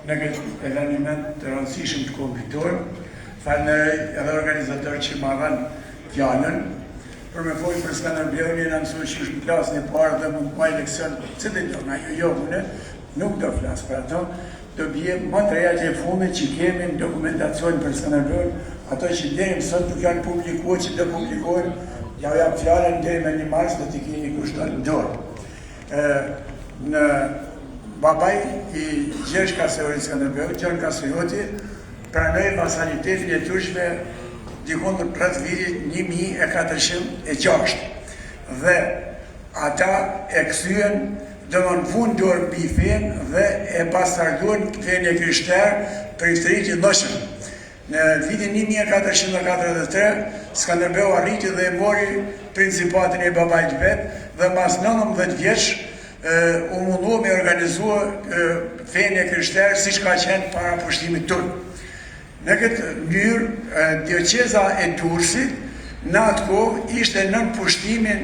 në këtë eveniment të rëndësishëm të kompitor. Falë edhe organizator që ma dhanë fjallën, për me pojnë për Skanderbeun, në mësu që është në klasën e parë dhe mund maj leksion, cëtë do, na jo mune, nuk do flasë për ato, do bje më të reja që e funde që kemi në dokumentacion për Skanderbeun, ato që dherim sot nuk janë publikuar, që do publikuar, ja u jam fjallën dherim e 1 mars do t'i keni kushtuar në dorë. Në babaj i Gjergj Kaseori Skanderbeut, Gjergj Kaserioti, pranoj vasalitetin e turqve dikon të rrët vitit 1406. Dhe ata e kësyen dhe më në fund dorë mbi fen dhe e pasarduen fen e kryshter për i shterit i ndoshëm. Në vitin 1443, Skanderbeu arriti dhe e mori principatin e babajt vet dhe mas 19 vjeç u mundu me organizua fen e kryshter si që ka qenë para pushtimit turk. Në këtë mënyrë, dioqeza e Durrësit, në atë kohë ishte nën pushtimin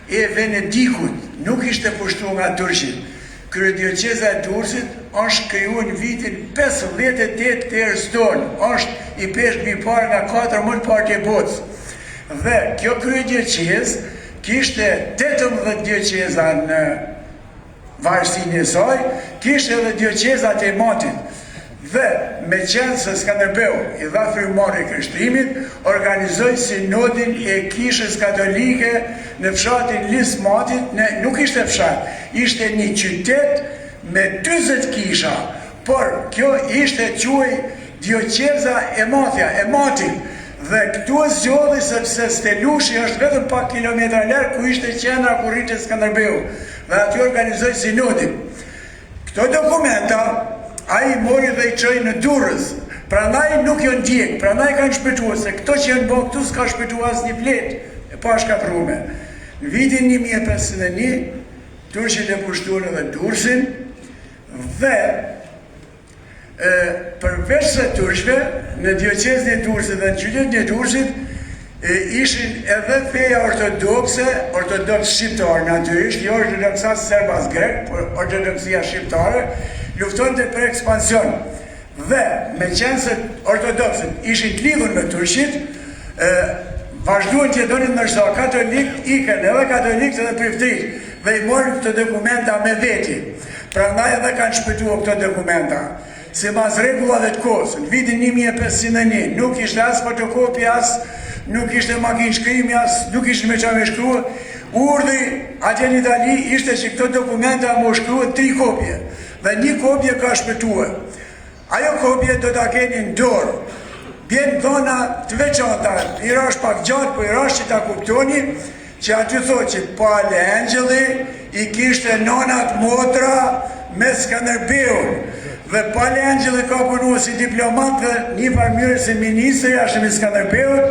e Venedikut, nuk ishte pushtuar nga turqit. Kryedioqeza e Durrësit është krijuar në vitin 58 të erës tonë, është i peshë mbi parë nga 4 më të parë të botës. Dhe kjo kryedioqezë kishte 18 dioqeza në varësinë e saj, kishte edhe dioqezat e Matit. Dhe me qenë se Skanderbeu i dha frymëmarrje e Krishterimit, organizoi sinodin e Kishës Katolike në fshatin Lismatit, nuk ishte fshat, ishte një qytet me 40 kisha, por kjo ishte quaj dioqeza e Matit. Dhe këtu e zgjodhi sepse Stelushi është vetëm pak kilometra larg ku ishte qendra ku rritet Skanderbeu. Dhe aty organizoi sinodin. Këto dokumenta ai mori dhe i çoi në Durrës, prandaj nuk jo ndjek, prandaj kanë shpëtuar, se këto që janë bërë këtu s'ka shpëtuar asnjë fletë, e pa shkatrume. Në vitin 1551, turqit e pushtuan edhe Durrësin, dhe përveç se turqve, në dioqezën e Durrësit dhe në qytetin e Durrësit, ishin edhe feja ortodoks shqiptarë natyrisht, jo ortodoksa serbas grek, por ortodoksia shqiptare, luftonte për ekspansion. Dhe me qenë se ortodoksit ishin të lidhur me turqit, vazhduan që donin nërsa katolik, iken edhe katolik edhe priftrit, dhe i morin këto dokumenta me veti. Prandaj edhe kanë shpëtuar këto dokumenta. Si mas rregullave të kohës, në vitin 1501, nuk ishte as fotokopi, nuk ishte makinë shkrimi, nuk ishte me qa me shkrua, urdhri atje në Itali ishte që këto dokumenta më shkrua 3 kopje, dhe 1 kopje ka shpëtuar. Ajo kopje do t'a keni në dorë, bjen dhona të veçanta, i rash pak gjatë, po i rash që ta kuptoni, që aty thot që Pale Angjeli i kishte nonat motra me Skanderbeun, dhe Pale Angjeli ka punu si diplomat dhe një parmjërë si ministri ashtë me Skanderbeun,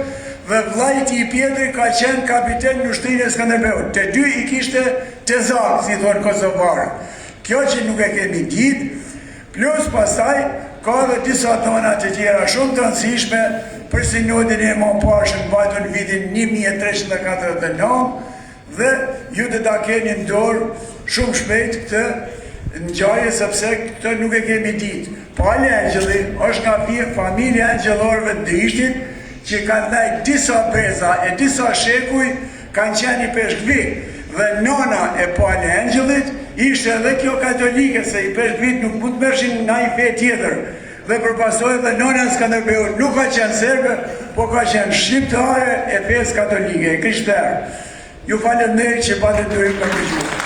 dhe vllajti i Pjetri ka qenë kapiten në ushtrinë e Skanderbeut. Të dy i kishte tezak, si thonë Kosovarë. Kjo që nuk e kemi ditë, plus pasaj ka dhe disa tona të tjera shumë të rëndësishme për sinodin e Montpashën bajtu në vitin 1349 dhe ju të ta keni në dorë shumë shpejt këtë ngjarje sepse këtë nuk e kemi ditë. Pale Angjeli është nga familja angjëllorëve të Drishtit, që kanë dhejt disa breza e disa shekuj kanë qenë i peshkvit, dhe nona e Pale Angjelit ishte edhe kjo katolike, se i peshkvit nuk mund të mërshin në i fe tjetër, dhe përpasoj dhe nona në Skanderbeut nuk ka qenë serbe, po ka qenë shqiptare e fes katolike, e krishterë. Ju falet meri që patë të durim për të gjithë.